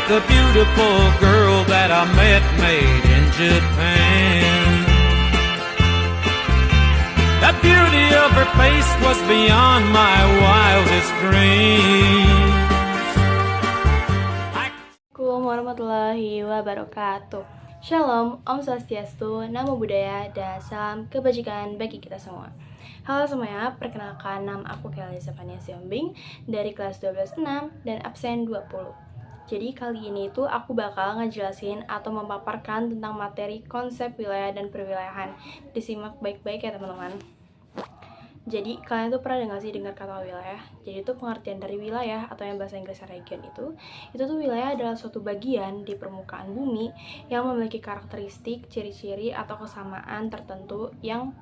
like a beautiful girl that I met made in Japan. The beauty of her face was beyond my wildest dreams. Assalamualaikum warahmatullahi wabarakatuh. Shalom, Om Swastiastu, Namo Buddhaya, dan salam kebajikan bagi kita semua. Halo semuanya, perkenalkan nama aku Kelly Zefania Siombing dari kelas 12-6 dan absen 20. Jadi kali ini tuh aku bakal ngejelasin atau memaparkan tentang materi konsep wilayah dan perwilayahan. Disimak baik-baik ya teman-teman. Jadi kalian tuh pernah nggak sih dengar kata wilayah? Jadi itu pengertian dari wilayah atau yang bahasa Inggrisnya region itu tuh wilayah adalah suatu bagian di permukaan bumi yang memiliki karakteristik, ciri-ciri atau kesamaan tertentu yang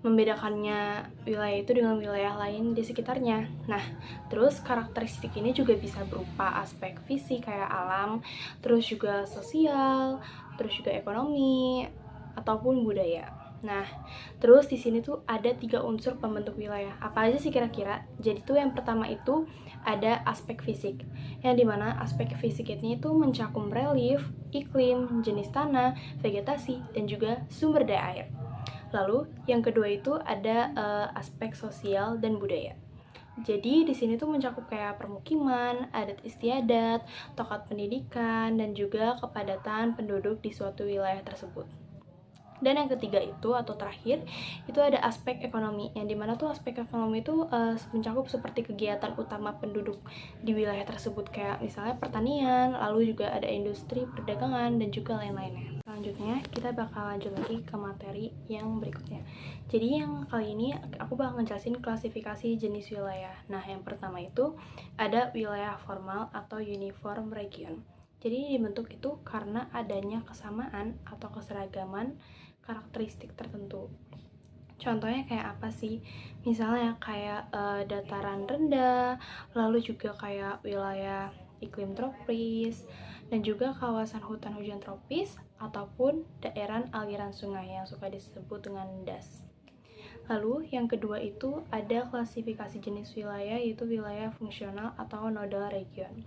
membedakannya wilayah itu dengan wilayah lain di sekitarnya. Nah, terus karakteristik ini juga bisa berupa aspek fisik kayak alam, terus juga sosial, terus juga ekonomi ataupun budaya. Nah, terus di sini tuh ada 3 unsur pembentuk wilayah. Apa aja sih kira-kira? Jadi tuh yang pertama itu ada aspek fisik, yang dimana aspek fisik ini tuh mencakup relief, iklim, jenis tanah, vegetasi, dan juga sumber daya air. Lalu yang kedua itu ada aspek sosial dan budaya. Jadi di sini tuh mencakup kayak permukiman, adat istiadat, tokat pendidikan, dan juga kepadatan penduduk di suatu wilayah tersebut. Dan yang ketiga itu atau terakhir itu ada aspek ekonomi, yang dimana tuh aspek ekonomi itu mencakup seperti kegiatan utama penduduk di wilayah tersebut kayak misalnya pertanian, lalu juga ada industri, perdagangan, dan juga lain-lainnya. Selanjutnya kita bakal lanjut lagi ke materi yang berikutnya. Jadi yang kali ini aku bakal ngejelasin klasifikasi jenis wilayah. Nah yang pertama itu ada wilayah formal atau uniform region. Jadi dibentuk itu karena adanya kesamaan atau keseragaman karakteristik tertentu. Contohnya kayak apa sih? Misalnya kayak dataran rendah, lalu juga kayak wilayah iklim tropis, dan juga kawasan hutan hujan tropis, ataupun daerah aliran sungai yang suka disebut dengan das. Lalu yang kedua itu ada klasifikasi jenis wilayah, yaitu wilayah fungsional atau nodal region.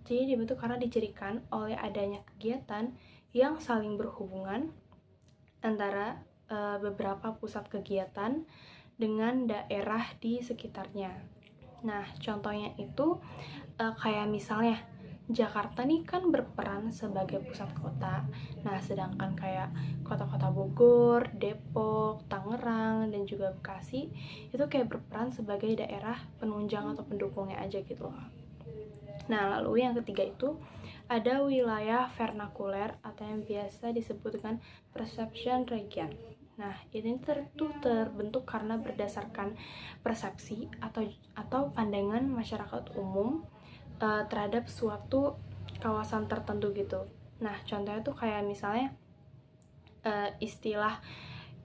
Jadi dibentuk karena dicirikan oleh adanya kegiatan yang saling berhubungan antara beberapa pusat kegiatan dengan daerah di sekitarnya. Nah, contohnya itu kayak misalnya Jakarta nih kan berperan sebagai pusat kota. Nah, sedangkan kayak kota-kota Bogor, Depok, Tangerang, dan juga Bekasi itu kayak berperan sebagai daerah penunjang atau pendukungnya aja gitu loh. Nah, lalu yang ketiga itu ada wilayah vernakuler atau yang biasa disebut dengan perception region. Nah, ini terbentuk karena berdasarkan persepsi atau pandangan masyarakat umum terhadap suatu kawasan tertentu gitu. Nah, contohnya tuh kayak misalnya istilah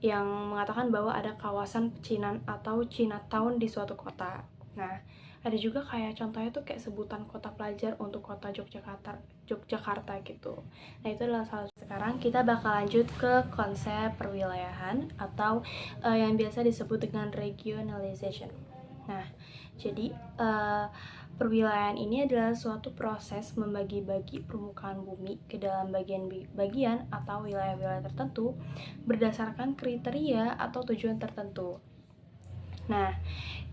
yang mengatakan bahwa ada kawasan pecinan atau Chinatown di suatu kota. Nah, ada juga kayak contohnya tuh kayak sebutan kota pelajar untuk kota Yogyakarta gitu. Nah, itu adalah salah. Sekarang kita bakal lanjut ke konsep perwilayahan atau yang biasa disebut dengan regionalization. Nah, jadi perwilayahan ini adalah suatu proses membagi-bagi permukaan bumi ke dalam bagian-bagian atau wilayah-wilayah tertentu berdasarkan kriteria atau tujuan tertentu. Nah,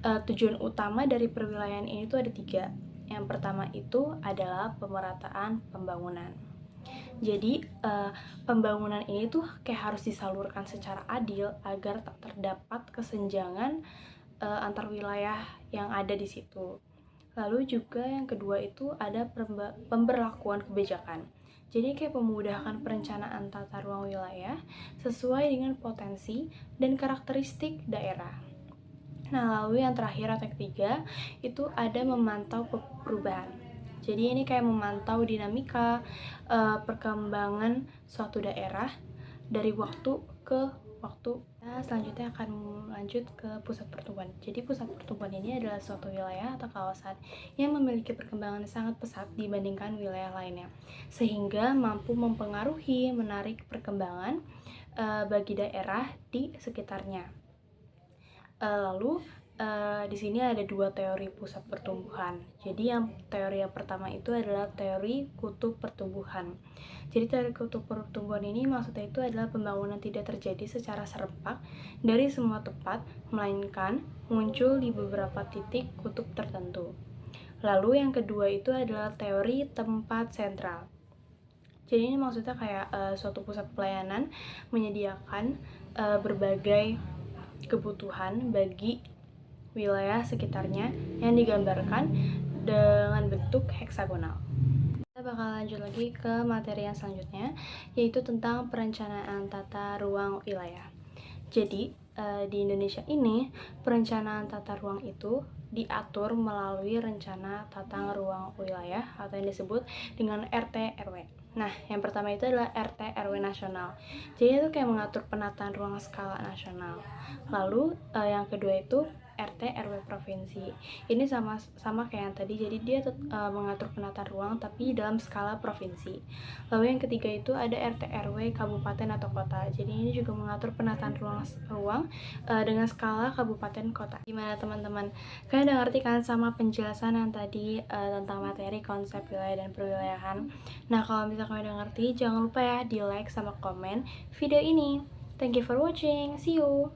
tujuan utama dari perwilayahan ini tuh ada 3. Yang pertama itu adalah pemerataan pembangunan. Jadi, pembangunan ini tuh kayak harus disalurkan secara adil agar tak terdapat kesenjangan antar wilayah yang ada di situ. Lalu juga yang kedua itu ada pemberlakuan kebijakan. Jadi kayak memudahkan perencanaan tata ruang wilayah sesuai dengan potensi dan karakteristik daerah. Nah, lalu yang terakhir atau yang ketiga itu ada memantau perubahan. Jadi ini kayak memantau dinamika perkembangan suatu daerah dari waktu ke waktu. Nah, selanjutnya akan lanjut ke pusat pertumbuhan. Jadi pusat pertumbuhan ini adalah suatu wilayah atau kawasan yang memiliki perkembangan sangat pesat dibandingkan wilayah lainnya, sehingga mampu mempengaruhi, menarik perkembangan bagi daerah di sekitarnya. Lalu di sini ada dua teori pusat pertumbuhan. Jadi teori yang pertama itu adalah teori kutub pertumbuhan. Jadi teori kutub pertumbuhan ini maksudnya itu adalah pembangunan tidak terjadi secara serempak dari semua tempat, melainkan muncul di beberapa titik kutub tertentu. Lalu yang kedua itu adalah teori tempat sentral. Jadi ini maksudnya kayak suatu pusat pelayanan menyediakan berbagai kebutuhan bagi wilayah sekitarnya yang digambarkan dengan bentuk heksagonal. Kita bakal lanjut lagi ke materi yang selanjutnya, yaitu tentang perencanaan tata ruang wilayah. Jadi, di Indonesia ini, perencanaan tata ruang itu diatur melalui rencana tata ruang wilayah atau yang disebut dengan RT RW. Nah, yang pertama itu adalah RT RW nasional. Jadi itu kayak mengatur penataan ruang skala nasional. Lalu yang kedua itu RT RW provinsi. Ini sama kayak yang tadi. Jadi dia mengatur penataan ruang tapi dalam skala provinsi. Lalu yang ketiga itu ada RT RW kabupaten atau kota. Jadi ini juga mengatur penataan ruang dengan skala kabupaten kota. Gimana teman-teman? Kalian udah ngerti kan sama penjelasan yang tadi tentang materi konsep wilayah dan perwilayahan? Nah, kalau misalnya kalian udah ngerti, jangan lupa ya di like sama komen video ini. Thank you for watching. See you.